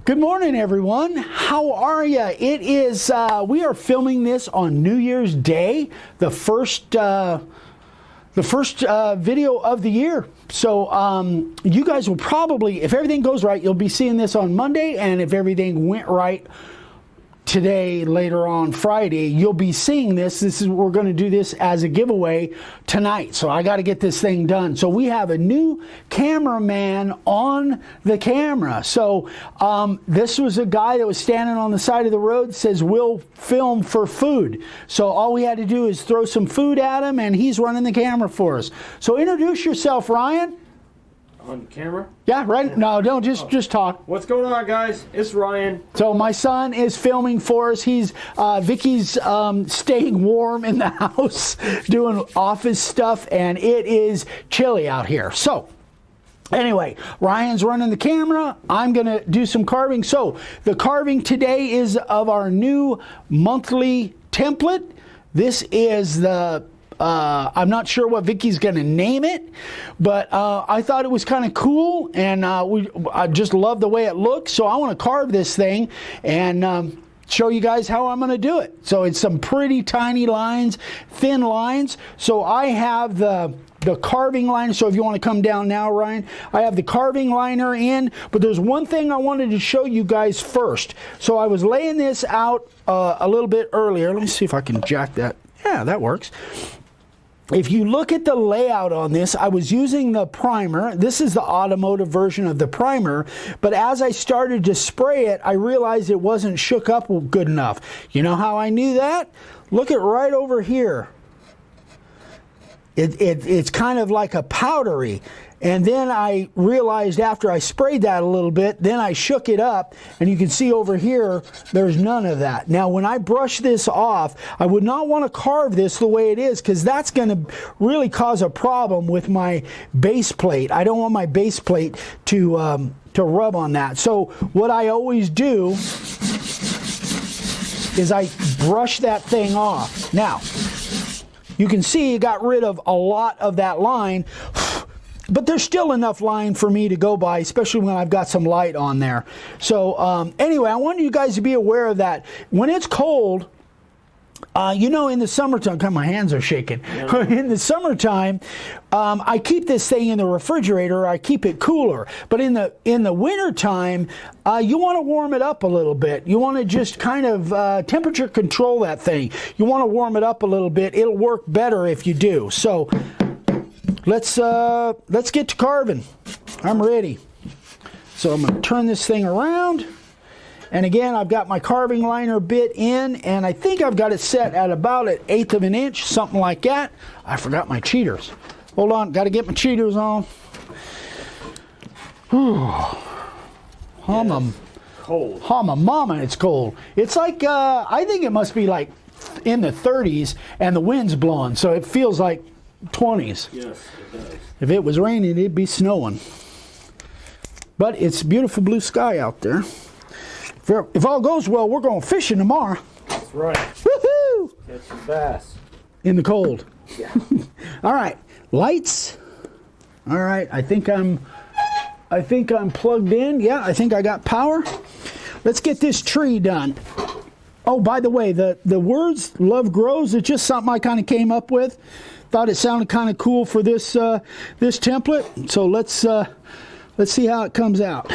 Good morning, everyone. How are you? It is, we are filming this on New Year's Day, the first video of the year. So you guys will probably, if everything goes right, you'll be seeing this on Monday, and if everything went right today, later on Friday, you'll be seeing this. We're going to do this as a giveaway tonight. So I got to get this thing done. So we have a new cameraman on the camera. So this was a guy that was standing on the side of the road, says we'll film for food. So all we had to do is throw some food at him, and he's running the camera for us. So introduce yourself, Ryan. On camera? Yeah, right. No, don't just talk. What's going on, guys? It's Ryan. So my son is filming for us. He's Vicky's staying warm in the house, doing office stuff, and it is chilly out here. So anyway, Ryan's running the camera. I'm going to do some carving. So the carving today is of our new monthly template. This is the I'm not sure what Vicky's going to name it, but I thought it was kind of cool, and I just love the way it looks. So I want to carve this thing and show you guys how I'm going to do it. So it's some pretty tiny lines, thin lines. So I have the carving liner. So if you want to come down now, Ryan, I have the carving liner in, but there's one thing I wanted to show you guys first. So I was laying this out a little bit earlier. Let me see if I can jack that. Yeah, that works. If you look at the layout on this, I was using the primer. This is the automotive version of the primer, but as I started to spray it, I realized it wasn't shook up good enough. You know how I knew that? Look at right over here. It's kind of like a powdery. And then I realized after I sprayed that a little bit, then I shook it up, and you can see over here, there's none of that. Now, when I brush this off, I would not want to carve this the way it is, because that's going to really cause a problem with my base plate. I don't want my base plate to rub on that. So what I always do is I brush that thing off. Now, you can see it got rid of a lot of that line, but there's still enough line for me to go by, especially when I've got some light on there. So anyway, I want you guys to be aware of that. When it's cold, you know, in the summertime, God, my hands are shaking. Yeah. In the summertime, I keep this thing in the refrigerator. I keep it cooler. But in the wintertime, you want to warm it up a little bit. You want to just kind of temperature control that thing. You want to warm it up a little bit. It'll work better if you do. So let's get to carving. I'm ready. So I'm going to turn this thing around. And again, I've got my carving liner bit in, and I think I've got it set at about 1/8 of an inch, something like that. I forgot my cheaters. Hold on, got to get my cheaters on. Cold. Hama mama, it's cold. It's like, I think it must be like in the 30s, and the wind's blowing, so it feels like 20s. Yes, it does. If it was raining, it'd be snowing. But it's beautiful blue sky out there. If all goes well, we're going fishing tomorrow. That's right. Woohoo! Catch some bass. In the cold. Yeah. All right, lights. All right, I think I'm plugged in. Yeah, I think I got power. Let's get this tree done. Oh, by the way, the words "love grows" is just something I kind of came up with. Thought it sounded kind of cool for this this template. So let's see how it comes out.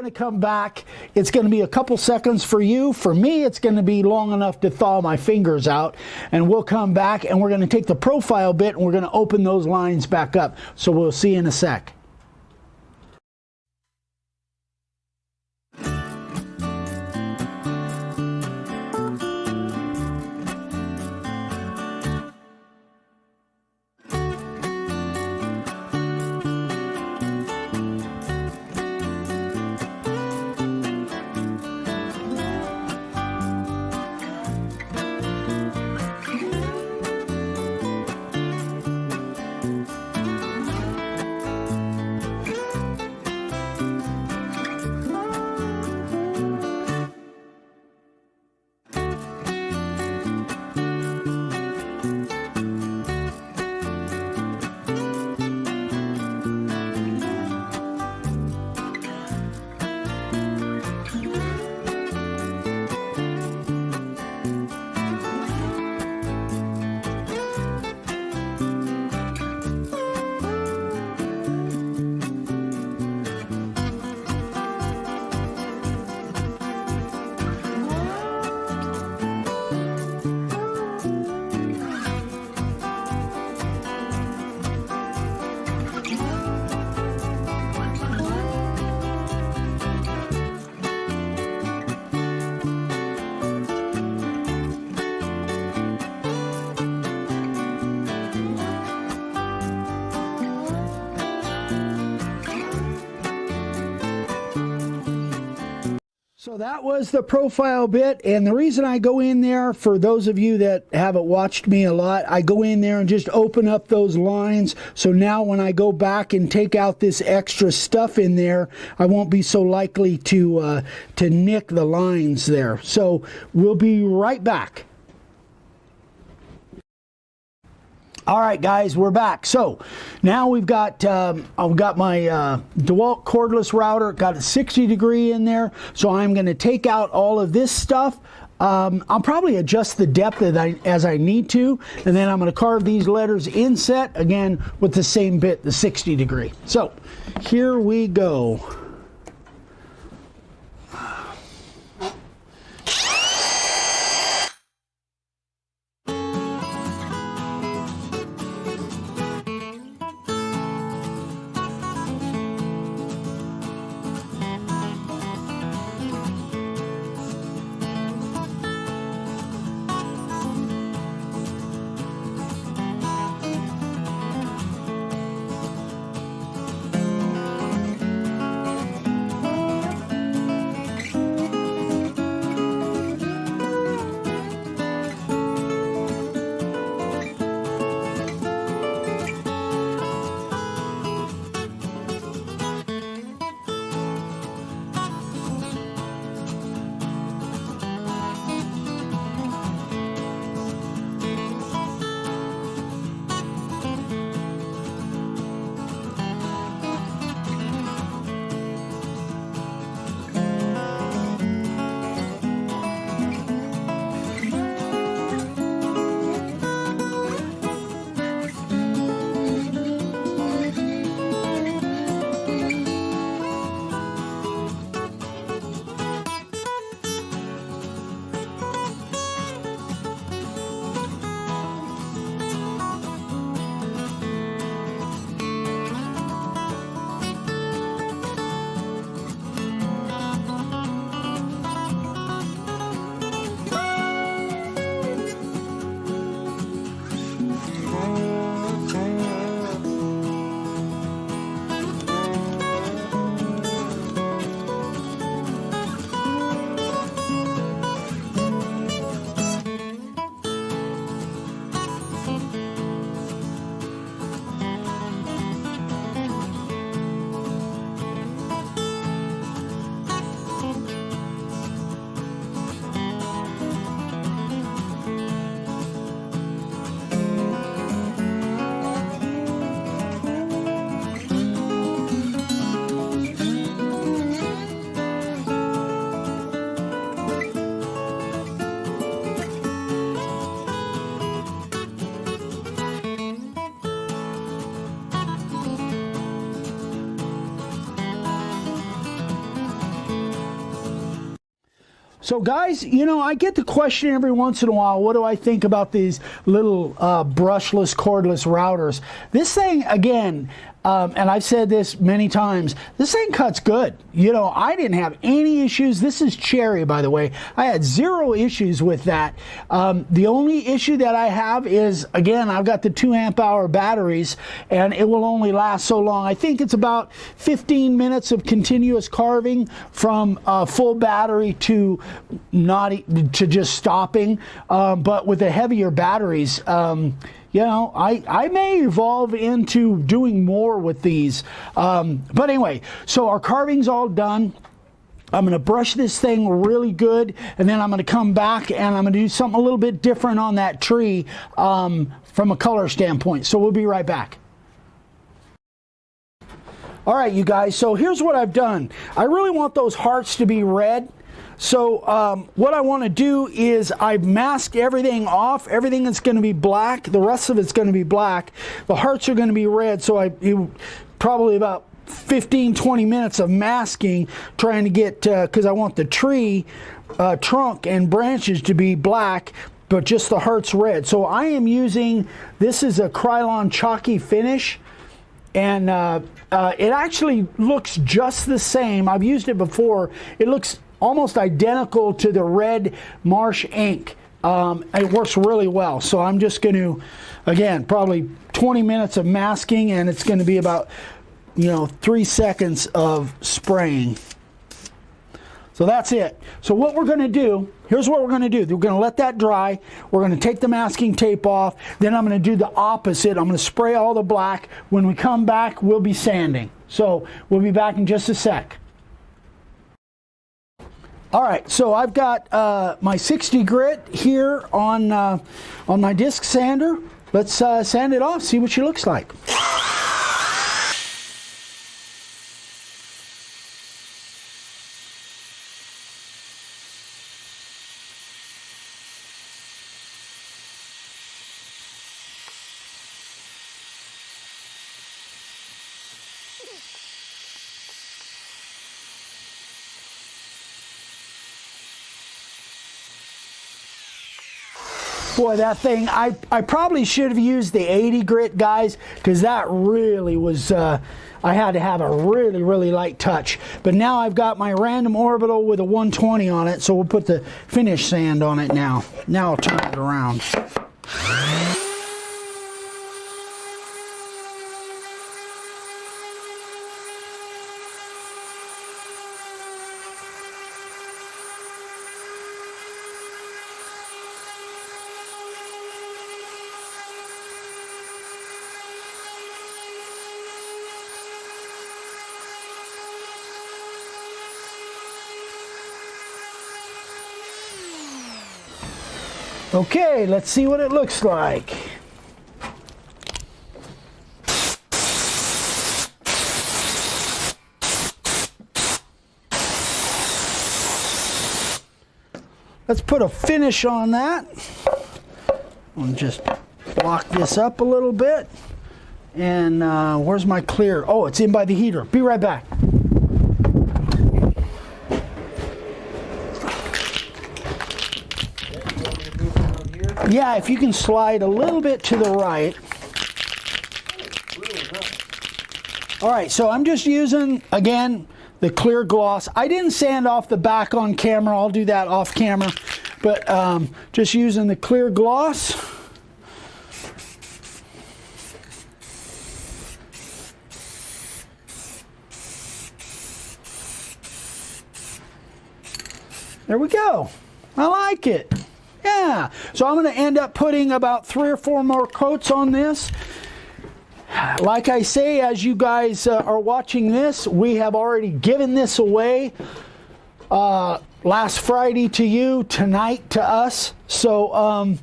going to come back. It's going to be a couple seconds for you. For me, it's going to be long enough to thaw my fingers out. And we'll come back and we're going to take the profile bit and we're going to open those lines back up. So we'll see you in a sec. So that was the profile bit, and the reason I go in there, for those of you that haven't watched me a lot, I go in there and just open up those lines, so now when I go back and take out this extra stuff in there, I won't be so likely to nick the lines there. So we'll be right back. All right, guys, we're back. So now we've got I've got my DeWalt cordless router, got a 60 degree in there. So I'm going to take out all of this stuff. I'll probably adjust the depth as I need to, and then I'm going to carve these letters inset again with the same bit, the 60 degree. So here we go. So guys, you know, I get the question every once in a while, what do I think about these little brushless, cordless routers? This thing, again, and I've said this many times, this thing cuts good. You know, I didn't have any issues. This is Cherry, by the way. I had zero issues with that. The only issue that I have is, again, I've got the 2 amp hour batteries, and it will only last so long. I think it's about 15 minutes of continuous carving from full battery to just stopping. But with the heavier batteries, you know, I may evolve into doing more with these. But anyway, so our carving's all done. I'm going to brush this thing really good, and then I'm going to come back and I'm going to do something a little bit different on that tree from a color standpoint. So we'll be right back. All right, you guys, so here's what I've done. I really want those hearts to be red. So what I want to do is I've masked everything off. Everything that's going to be black, the rest of it's going to be black. The hearts are going to be red, so probably about 15-20 minutes of masking, trying to get, because I want the tree trunk and branches to be black, but just the hearts red. So I am using, this is a Krylon chalky finish, and it actually looks just the same. I've used it before. It looks almost identical to the red marsh ink. It works really well. So I'm just going to, again, probably 20 minutes of masking, and it's going to be about, you know, 3 seconds of spraying. So that's it. So what we're going to do, here's what we're going to do. We're going to let that dry. We're going to take the masking tape off. Then I'm going to do the opposite. I'm going to spray all the black. When we come back, we'll be sanding. So we'll be back in just a sec. All right, so I've got my 60 grit here on my disc sander. Let's sand it off, see what she looks like. Boy, that thing, I probably should have used the 80 grit, guys, because that really was, I had to have a really, really light touch. But now I've got my random orbital with a 120 on it, so we'll put the finish sand on it now. Now I'll turn it around. Okay, let's see what it looks like. Let's put a finish on that. I'll just block this up a little bit. And where's my clear? Oh, it's in by the heater. Be right back. Yeah, if you can slide a little bit to the right. All right, so I'm just using, again, the clear gloss. I didn't sand off the back on camera. I'll do that off camera. But just using the clear gloss. There we go. I like it. Yeah, so I'm going to end up putting about 3 or 4 more coats on this. Like I say, as you guys are watching this, we have already given this away last Friday to you, tonight to us. So,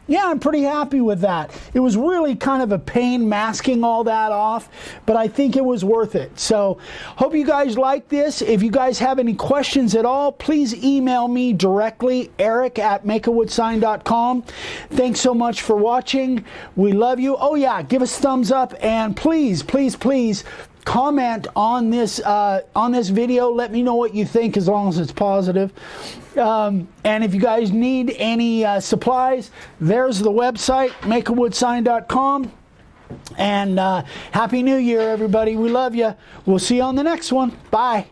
yeah, I'm pretty happy with that. It was really kind of a pain masking all that off, but I think it was worth it. So, hope you guys like this. If you guys have any questions at all, please email me directly, eric@makeawoodssign.com. Thanks so much for watching. We love you. Oh, yeah, give us a thumbs up, and please, please, please, comment on this video. Let me know what you think, as long as it's positive. And if you guys need any supplies, there's the website, makeawoodsign.com. And Happy New Year, everybody. We love you. We'll see you on the next one. Bye.